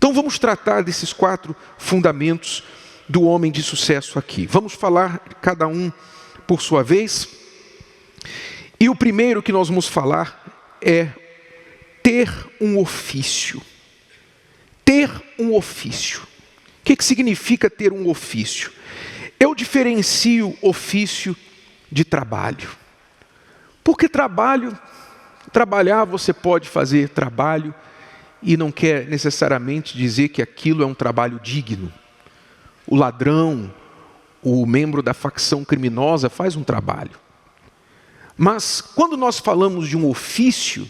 Então vamos tratar desses 4 fundamentos do homem de sucesso aqui. Vamos falar cada um por sua vez. E o primeiro que nós vamos falar é ter um ofício. Ter um ofício. O que significa ter um ofício? Eu diferencio ofício de trabalho. Porque trabalhar você pode fazer trabalho e não quer necessariamente dizer que aquilo é um trabalho digno. O ladrão, o membro da facção criminosa faz um trabalho. Mas quando nós falamos de um ofício,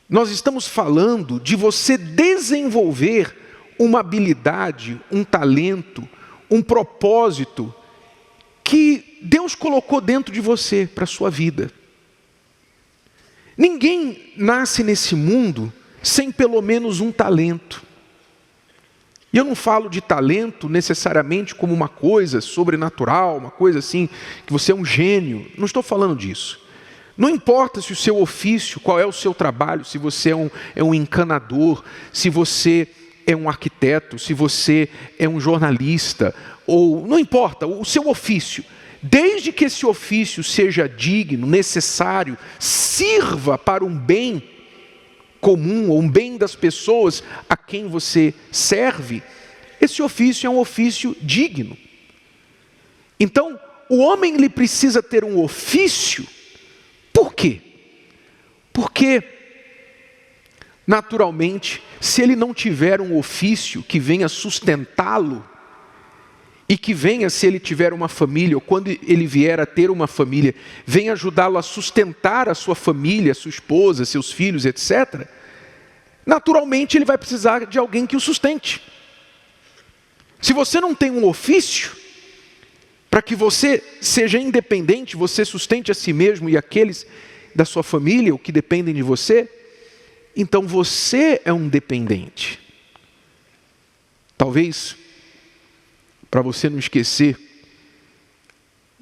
nós estamos falando de você desenvolver uma habilidade, um talento, um propósito que Deus colocou dentro de você para a sua vida. Ninguém nasce nesse mundo sem pelo menos um talento. E eu não falo de talento necessariamente como uma coisa sobrenatural, uma coisa assim, que você é um gênio. Não estou falando disso. Não importa se o seu ofício, qual é o seu trabalho, se você é um encanador, se você é um arquiteto, se você é um jornalista, ou não importa, o seu ofício. Desde que esse ofício seja digno, necessário, sirva para um bem comum, ou um bem das pessoas a quem você serve, esse ofício é um ofício digno. Então, o homem ele precisa ter um ofício. Por quê? Porque, naturalmente, se ele não tiver um ofício que venha sustentá-lo, e que venha, se ele tiver uma família, ou quando ele vier a ter uma família, venha ajudá-lo a sustentar a sua família, sua esposa, seus filhos, etc., naturalmente ele vai precisar de alguém que o sustente. Se você não tem um ofício, para que você seja independente, você sustente a si mesmo e aqueles da sua família, o que dependem de você, então você é um dependente. Talvez, para você não esquecer,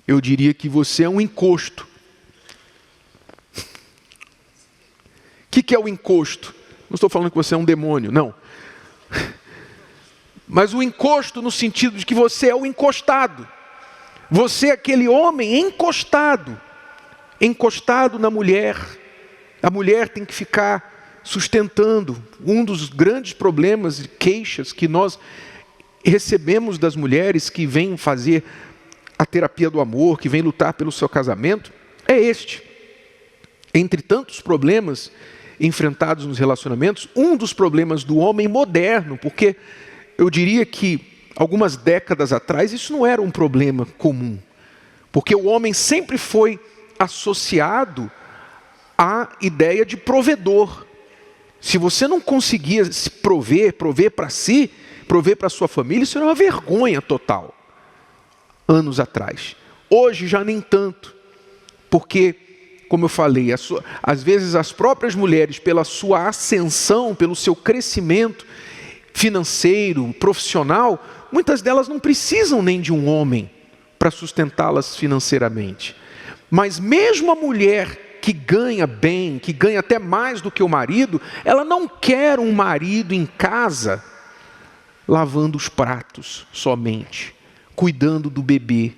eu diria que você é um encosto. O que é o encosto? Não estou falando que você é um demônio, não. Mas o encosto no sentido de que você é o encostado. Você é aquele homem encostado na mulher. A mulher tem que ficar sustentando. Um dos grandes problemas e queixas que nós recebemos das mulheres que vêm fazer a terapia do amor, que vêm lutar pelo seu casamento, é este. Entre tantos problemas enfrentados nos relacionamentos, um dos problemas do homem moderno, porque eu diria que algumas décadas atrás isso não era um problema comum, porque o homem sempre foi associado à ideia de provedor. Se você não conseguia se prover para si, prover para a sua família, isso era uma vergonha total, anos atrás. Hoje já nem tanto, porque, como eu falei, às vezes as próprias mulheres, pela sua ascensão, pelo seu crescimento financeiro, profissional, muitas delas não precisam nem de um homem para sustentá-las financeiramente. Mas mesmo a mulher que ganha bem, que ganha até mais do que o marido, ela não quer um marido em casa lavando os pratos somente, cuidando do bebê.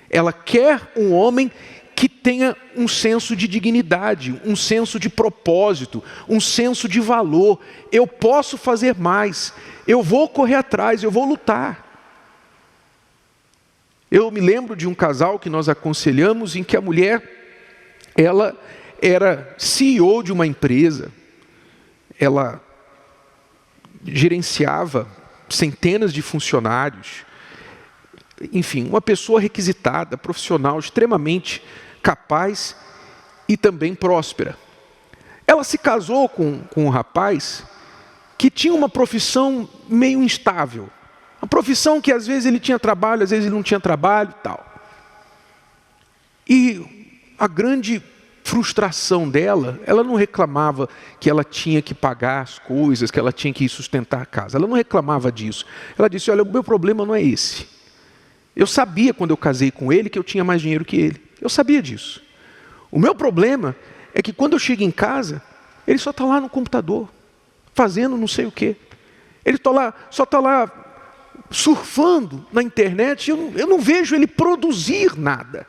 Ela quer um homem que tenha um senso de dignidade, um senso de propósito, um senso de valor. Eu posso fazer mais, eu vou correr atrás, eu vou lutar. Eu me lembro de um casal que nós aconselhamos em que a mulher, ela era CEO de uma empresa, ela gerenciava centenas de funcionários, enfim, uma pessoa requisitada, profissional, extremamente capaz e também próspera. Ela se casou com um rapaz que tinha uma profissão meio instável, uma profissão que às vezes ele tinha trabalho, às vezes ele não tinha trabalho e tal. E a grande frustração dela, ela não reclamava que ela tinha que pagar as coisas, que ela tinha que sustentar a casa. Ela não reclamava disso. Ela disse, olha, o meu problema não é esse. Eu sabia quando eu casei com ele que eu tinha mais dinheiro que ele. Eu sabia disso. O meu problema é que quando eu chego em casa, ele só está lá no computador, fazendo não sei o quê. Ele só está lá surfando na internet, eu não vejo ele produzir nada.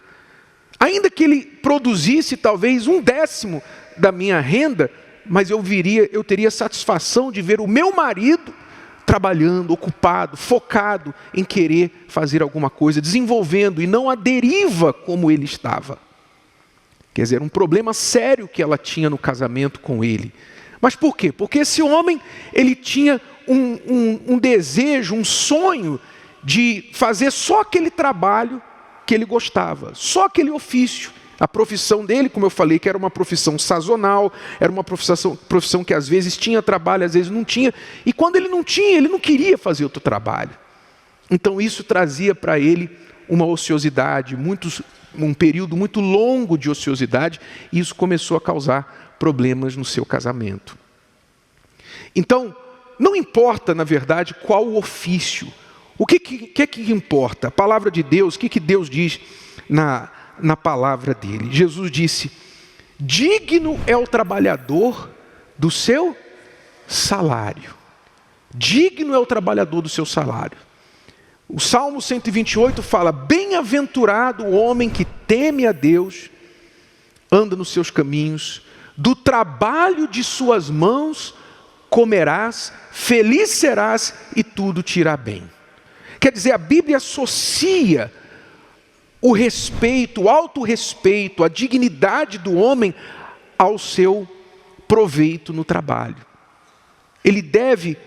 Ainda que ele produzisse talvez 1/10 da minha renda, mas eu teria satisfação de ver o meu marido trabalhando, ocupado, focado em querer fazer alguma coisa, desenvolvendo, e não a deriva como ele estava. Quer dizer, um problema sério que ela tinha no casamento com ele. Mas por quê? Porque esse homem, ele tinha um desejo, um sonho de fazer só aquele trabalho que ele gostava, só aquele ofício. A profissão dele, como eu falei, que era uma profissão sazonal, era uma profissão que às vezes tinha trabalho, às vezes não tinha. E quando ele não tinha, ele não queria fazer outro trabalho. Então isso trazia para ele uma ociosidade, um período muito longo de ociosidade, e isso começou a causar problemas no seu casamento. Então, não importa, na verdade, qual o ofício. O que importa? A palavra de Deus, o que Deus diz na palavra dele? Jesus disse: digno é o trabalhador do seu salário. Digno é o trabalhador do seu salário. O Salmo 128 fala: bem-aventurado o homem que teme a Deus, anda nos seus caminhos, do trabalho de suas mãos comerás, feliz serás e tudo te irá bem. Quer dizer, a Bíblia associa o respeito, o autorrespeito, a dignidade do homem ao seu proveito no trabalho. Ele deve,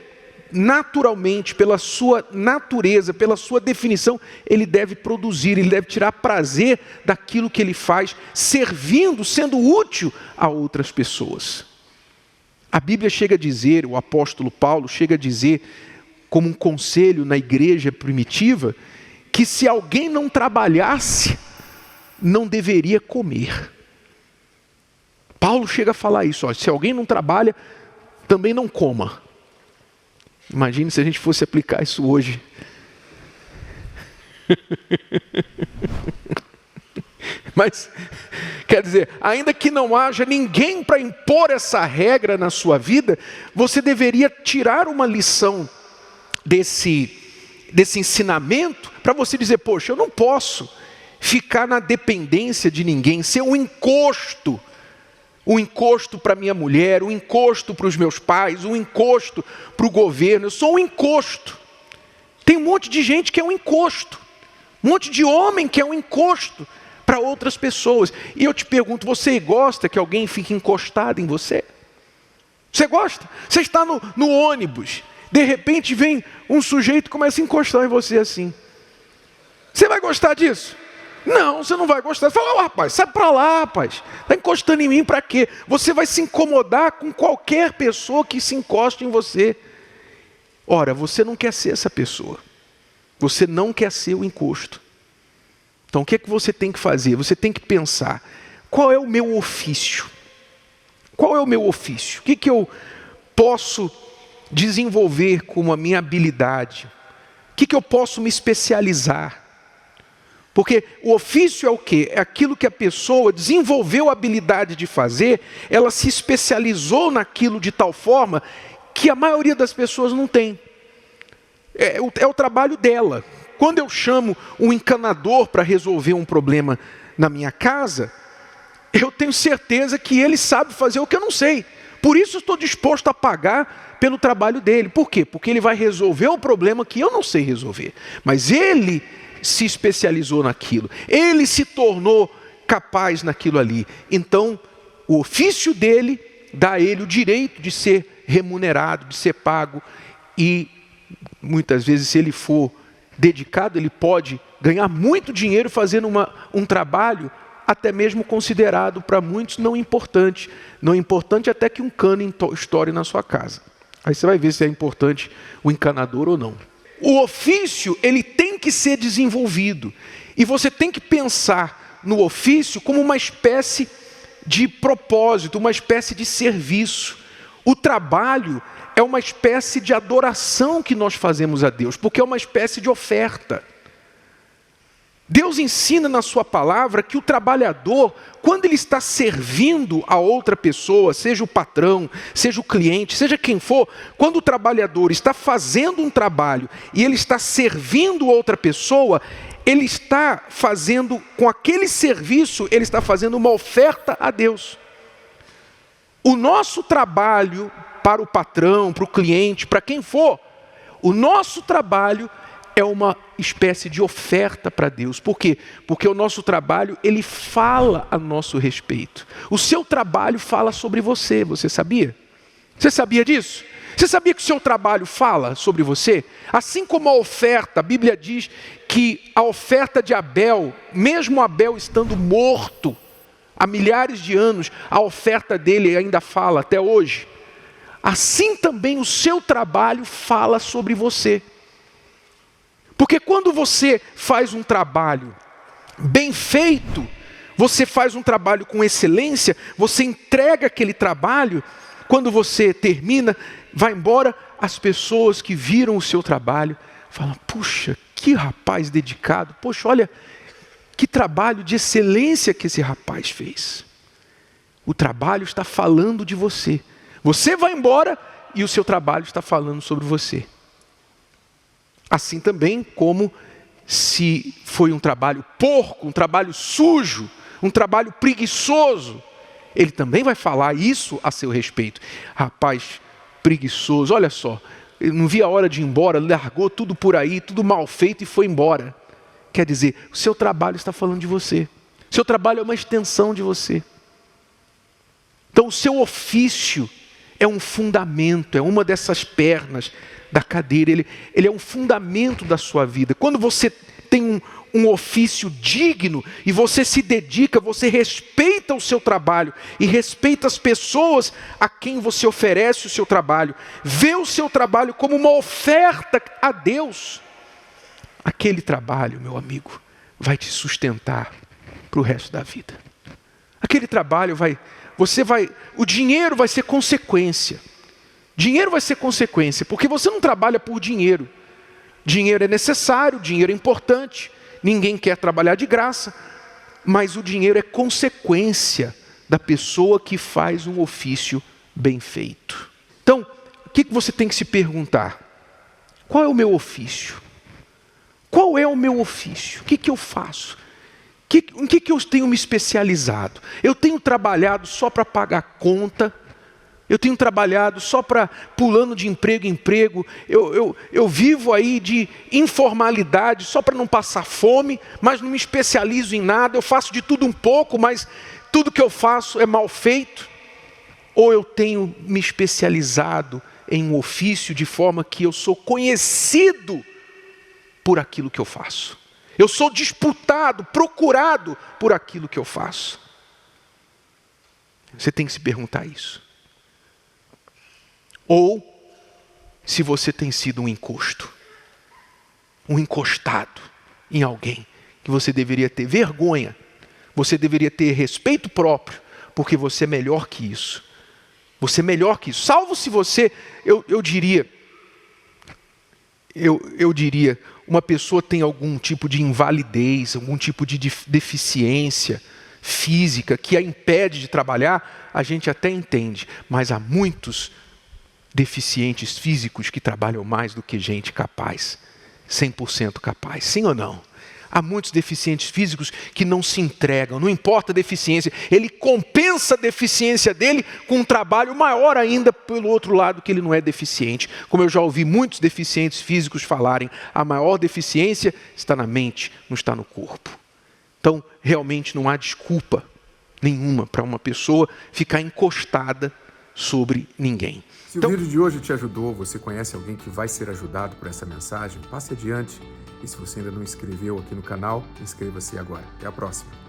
naturalmente, pela sua natureza, pela sua definição, ele deve produzir, ele deve tirar prazer daquilo que ele faz, servindo, sendo útil a outras pessoas. A Bíblia chega a dizer, o apóstolo Paulo chega a dizer, como um conselho na igreja primitiva, que se alguém não trabalhasse, não deveria comer. Paulo chega a falar isso, se alguém não trabalha, também não coma. Imagine se a gente fosse aplicar isso hoje. Mas, quer dizer, ainda que não haja ninguém para impor essa regra na sua vida, você deveria tirar uma lição desse ensinamento, para você dizer: poxa, eu não posso ficar na dependência de ninguém, ser um encosto para minha mulher, um encosto para os meus pais, um encosto para o governo. Eu sou um encosto. Tem um monte de gente que é um encosto, um monte de homem que é um encosto para outras pessoas. E eu te pergunto, você gosta que alguém fique encostado em você? Você gosta? Você está no ônibus, de repente vem um sujeito e começa a encostar em você assim. Você vai gostar disso? Não, você não vai gostar. Você fala: rapaz, sai para lá, rapaz. Está encostando em mim para quê? Você vai se incomodar com qualquer pessoa que se encoste em você. Ora, você não quer ser essa pessoa. Você não quer ser o encosto. Então o que é que você tem que fazer? Você tem que pensar: qual é o meu ofício? Qual é o meu ofício? O que eu posso desenvolver como a minha habilidade? O que eu posso me especializar? Porque o ofício é o quê? É aquilo que a pessoa desenvolveu a habilidade de fazer, ela se especializou naquilo de tal forma que a maioria das pessoas não tem. É o trabalho dela. Quando eu chamo um encanador para resolver um problema na minha casa, eu tenho certeza que ele sabe fazer o que eu não sei. Por isso estou disposto a pagar pelo trabalho dele. Por quê? Porque ele vai resolver o problema que eu não sei resolver. Mas ele se especializou naquilo. Ele se tornou capaz naquilo ali. Então, o ofício dele dá a ele o direito de ser remunerado, de ser pago. E muitas vezes, se ele for dedicado, ele pode ganhar muito dinheiro fazendo um trabalho até mesmo considerado para muitos não importante. Não importante até que um cano estoure na sua casa. Aí você vai ver se é importante o encanador ou não. O ofício, ele tem que ser desenvolvido. E você tem que pensar no ofício como uma espécie de propósito, uma espécie de serviço. O trabalho é uma espécie de adoração que nós fazemos a Deus, porque é uma espécie de oferta. Deus ensina na sua palavra que o trabalhador, quando ele está servindo a outra pessoa, seja o patrão, seja o cliente, seja quem for, quando o trabalhador está fazendo um trabalho e ele está servindo outra pessoa, ele está fazendo, com aquele serviço, ele está fazendo uma oferta a Deus. O nosso trabalho para o patrão, para o cliente, para quem for, o nosso trabalho é uma espécie de oferta para Deus. Por quê? Porque o nosso trabalho, ele fala a nosso respeito. O seu trabalho fala sobre você, você sabia? Você sabia disso? Você sabia que o seu trabalho fala sobre você? Assim como a oferta, a Bíblia diz que a oferta de Abel, mesmo Abel estando morto há milhares de anos, a oferta dele ainda fala até hoje. Assim também o seu trabalho fala sobre você. Porque quando você faz um trabalho bem feito, você faz um trabalho com excelência, você entrega aquele trabalho, quando você termina, vai embora, as pessoas que viram o seu trabalho falam: puxa, que rapaz dedicado, poxa, olha, que trabalho de excelência que esse rapaz fez. O trabalho está falando de você. Você vai embora e o seu trabalho está falando sobre você. Assim também como se foi um trabalho porco, um trabalho sujo, um trabalho preguiçoso, ele também vai falar isso a seu respeito. Rapaz preguiçoso, olha só, ele não via a hora de ir embora, largou tudo por aí, tudo mal feito e foi embora. Quer dizer, o seu trabalho está falando de você. O seu trabalho é uma extensão de você. Então o seu ofício é um fundamento, é uma dessas pernas da cadeira, ele é um fundamento da sua vida. Quando você tem um ofício digno e você se dedica, você respeita o seu trabalho e respeita as pessoas a quem você oferece o seu trabalho, vê o seu trabalho como uma oferta a Deus, aquele trabalho, meu amigo, vai te sustentar para o resto da vida. Aquele trabalho o dinheiro vai ser consequência. Dinheiro vai ser consequência, porque você não trabalha por dinheiro. Dinheiro é necessário, dinheiro é importante, ninguém quer trabalhar de graça, mas o dinheiro é consequência da pessoa que faz um ofício bem feito. Então, o que você tem que se perguntar? Qual é o meu ofício? Qual é o meu ofício? O que eu faço? Em que eu tenho me especializado? Eu tenho trabalhado só para pagar conta? Eu tenho trabalhado só para pulando de emprego em emprego? Eu vivo aí de informalidade só para não passar fome, mas não me especializo em nada? Eu faço de tudo um pouco, mas tudo que eu faço é mal feito? Ou eu tenho me especializado em um ofício de forma que eu sou conhecido por aquilo que eu faço? Eu sou disputado, procurado por aquilo que eu faço? Você tem que se perguntar isso. Ou se você tem sido um encosto, um encostado em alguém, que você deveria ter vergonha, você deveria ter respeito próprio, porque você é melhor que isso. Você é melhor que isso. Salvo se você, eu diria, uma pessoa tem algum tipo de invalidez, algum tipo de deficiência física que a impede de trabalhar, a gente até entende, mas há muitos deficientes físicos que trabalham mais do que gente capaz, 100% capaz, sim ou não? Há muitos deficientes físicos que não se entregam, não importa a deficiência, ele compensa a deficiência dele com um trabalho maior ainda pelo outro lado que ele não é deficiente. Como eu já ouvi muitos deficientes físicos falarem, a maior deficiência está na mente, não está no corpo. Então, realmente não há desculpa nenhuma para uma pessoa ficar encostada sobre ninguém. Se o vídeo de hoje te ajudou, você conhece alguém que vai ser ajudado por essa mensagem, passe adiante. E se você ainda não inscreveu aqui no canal, inscreva-se agora. Até a próxima.